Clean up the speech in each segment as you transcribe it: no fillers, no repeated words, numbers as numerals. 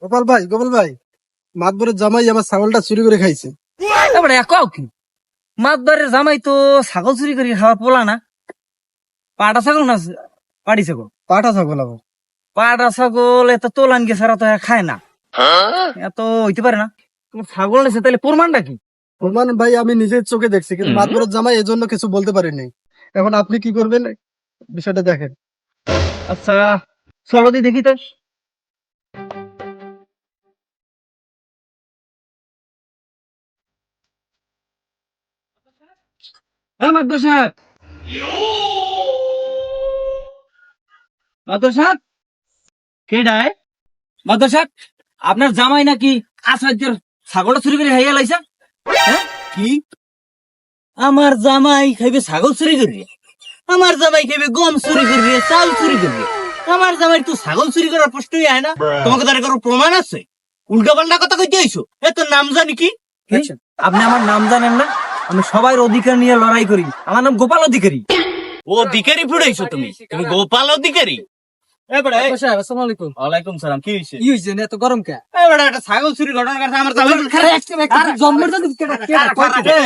গোপাল ভাই, মাতবরের জামাই আমার ছাগলটা চুরি করে খাইছে। এবারে কও কি, মাতবারের জামাই তো ছাগল চুরি করে খাওয়ার পোলা না? পাটা ছাগল না পাটি ছাগল? পাঠা ছাগল আবার। পাটা ছাগল এত তোলান গে ছাড়া তো খায় না, এত হইতে পারে না। তোমার ছাগল নেছে তাহলে প্রমাণটা কি? প্রমাণ ভাই আমি নিজের চোখে দেখছি, কিন্তু মাতবরের জামাই এজন্য কিছু বলতে পারেনি। এখন আপনি কি করবেন বিষয়টা দেখেন। আচ্ছা চলো দি দেখি তো। মাদবর সাহেব, মাদবর সাহেব, কেডায়? মাদবর সাহেব, আপনার জামাই নাকি আচার্যের ছাগলটা চুরি করে খাইয়া লাইছে? হ্যাঁ কি? আমার জামাই খাইবে ছাগল চুরি করি, আমার জামাই খাইবে গম চুরি করি, চাল চুরি করি। আমার জামাই তো ছাগল চুরি করার প্রশ্নই হয় না। তোমাকে তার কারো প্রমাণ আছে? উল্টা পাল্টা কথা কইতে আইছো। এ তোর নাম জানি কি? আপনি আমার নাম জানেন না? আমি সবার অধিকার নিয়ে লড়াই করি। আমার নাম গোপাল অধিকারী। অধিকারী ফুড়াইছো তুমি? তুমি গোপাল অধিকারী? ওয়ালাইকুম সালাম। কি হইছে? এত গরম কে? একটা ছাগল চুরি ঘটনা কাছে আমার জামাই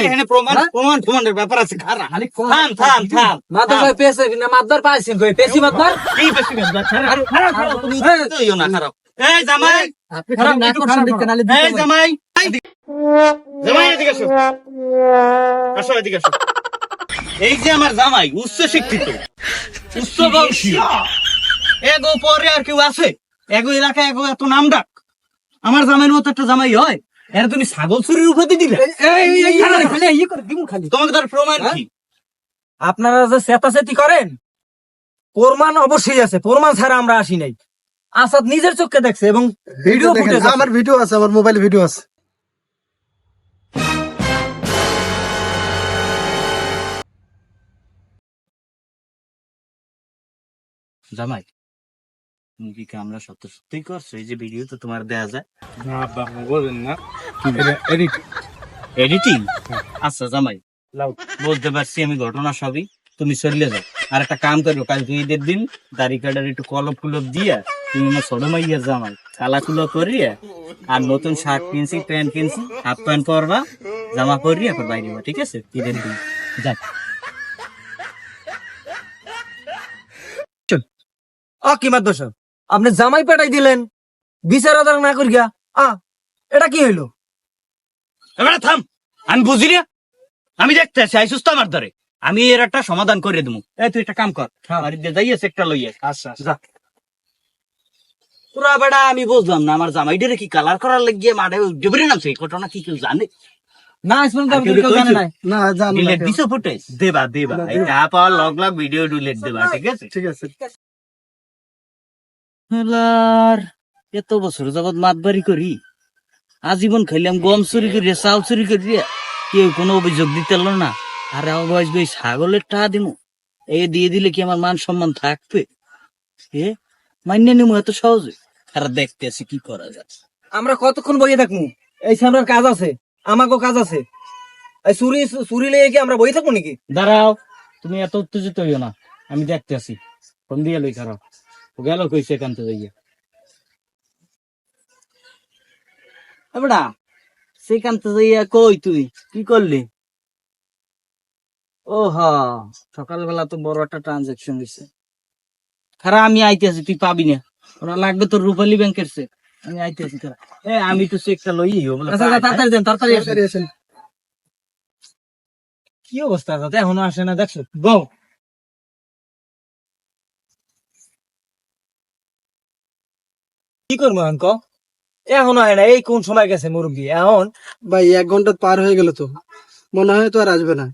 এখানে প্রমাণের ব্যাপার আছে। থাম। মাতবার পেয়েছে না? মাতবার পাইছেন কই? পেছি মাতবার? কি বেশি ব্যাপার? তুমি ইও না খারাপ। এই জামাই, আপনি খারাপ না করছেন দেখতে নালে দিতে। এই জামাই, জামাই এদিকে আসো। আসো এদিকে আসো। এই যে আমার জামাই উচ্চ শিক্ষিত, উচ্চ বংশীয়, এগো পরে আর কেউ আছে? এগো এলাকায় এগো এত নাম ডাক, আমার জামাইয়ের মতো একটা জামাই হয়? এর তুমি ছাগল চুরির উপাধি দিলে? তোমাকে তার প্রমাণ কি? আপনারা যে চেতাচেতি করেন, প্রমাণ অবশ্যই আছে। প্রমাণ ছাড়া আমরা আসি নাই। আসাদ নিজের চোখে দেখছে এবং ভিডিও ফুটেজ আমার ভিডিও আছে, আমার মোবাইলে ভিডিও আছে। জামাই, তুমি কি কামরা সত্যি করছো? এই যে ভিডিও তো তোমার দেয়া যায় না বাবা, বলেন না। এডিটিং। আচ্ছা জামাই, বলতে পারছি আমি ঘটনা সবই। তুমি চলে যাও। আর একটা কাম করো, কালকে ঈদের দিন দাড়ি কাটার একটু কলপ কুলপ দিয়া তুমি আমার ছোট মাইয়া জামাই কালা কুলো করিয়া আর নতুন শার্ট কিনছি, প্যান্ট কিনছি, হাফ প্যান্ট পরবা, জামা পরিয়া এখন বাইরে ঠিক আছে? ঈদের দিন যাক। কি মাধ্যম আপনি জামাই পেটাই দিলেন, বিচার আদার না করিয়া। এটা কি হইলো? এবারে থাম, আমি বুঝি না। আমি দেখতে আছি আইসুস তো আমার ধরে, আমি এর একটা সমাধান করে দেবো। এই তুই একটা কাম কর, বাড়িতে যাইয়েছে একটা লইয়ে। আচ্ছা যা। পুরা বেড়া আমি বুঝলাম না, আমার জামাইটারে কি কালার করার লাগিয়ে মাঠে ডুবরে নামছে? এই ঘটনা কি কেউ জানে না? না জানি না। ডিলেট দিছো ফুটেজ? দেবা এটা পাওয়ার লগ ভিডিও ডিলেট দেবা। ঠিক আছে ঠিক আছে। এত বছর যাবৎ মাতবাড়ি করি, আজীবন খাইলাম গম চুরি করি, চাল চুরি করি, কেউ কোনো অভিযোগ দিতে না। আর বসবে ছাগলের টাকা দিমু, এই দিয়ে দিলে কি আমার মান সম্মান থাকবে? মান্য নিমু এত সহজে? আর দেখতে আছি কি করা যায়। আমরা কতক্ষণ বইয়ে থাকবো? এই সামনের কাজ আছে, আমাকেও কাজ আছে। এই চুরি লেগে কি আমরা বই থাকবো নাকি? দাঁড়াও, তুমি এত উত্তেজিত হইও না, আমি দেখতে আছি। ফোন দিয়ে লই খারাপ গেল কইছে একান্ত যাইয়া। এবড়া সেকান্ত যাইয়া কই তুই কি করলি? ও সকালবেলা তো বড় একটা ট্রানজাকশন হয়েছে। খারাপ আমি আইতে আছি, তুই পাবি না। ওরা লাগবে তোর রূপালী ব্যাংকের চেক। আমি আইতে আছি খারাপ। আমি তো চেকটা লই। তাড়াতাড়ি দেন, তাড়াতাড়ি আসেন। কি অবস্থা দাদা, এখনো আসে না? দেখছো বউ কি করবো অঙ্ক? এখনো হয় না? এই কোন সময় গেছে মুরব্বী এখন? ভাই 1 ঘন্টা পার হয়ে গেল তো, মনে হয় তো আর আসবে না।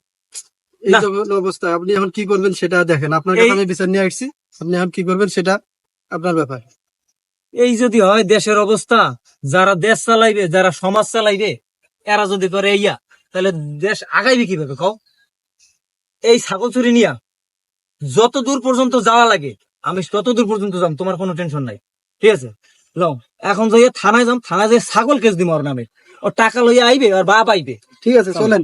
এই যখন অবস্থা, আপনি এখন কি করবেন সেটা দেখেন। আপনার কাছে আমি বিচার নিয়ে আসছি, আপনি এখন কি করবেন সেটা আপনার ব্যাপার। এই যদি হয় দেশের অবস্থা, যারা দেশ চালাইবে, যারা সমাজ চালাইবে, এরা যদি করে ইয়া, তাহলে দেশ আগাইবে কিভাবে কও? এই ছাগল চুরি নিয়া যত দূর পর্যন্ত যাওয়া লাগে আমি তত দূর পর্যন্ত যাম, তোমার কোনো টেনশন নাই। ঠিক আছে লও, এখন যাই থানায় যাম, থানায় যাই ছাগল কেস দিম ওর নামে। ওর টাকা লইয়া আইবে, আর বাপ আইবে। ঠিক আছে চলেন।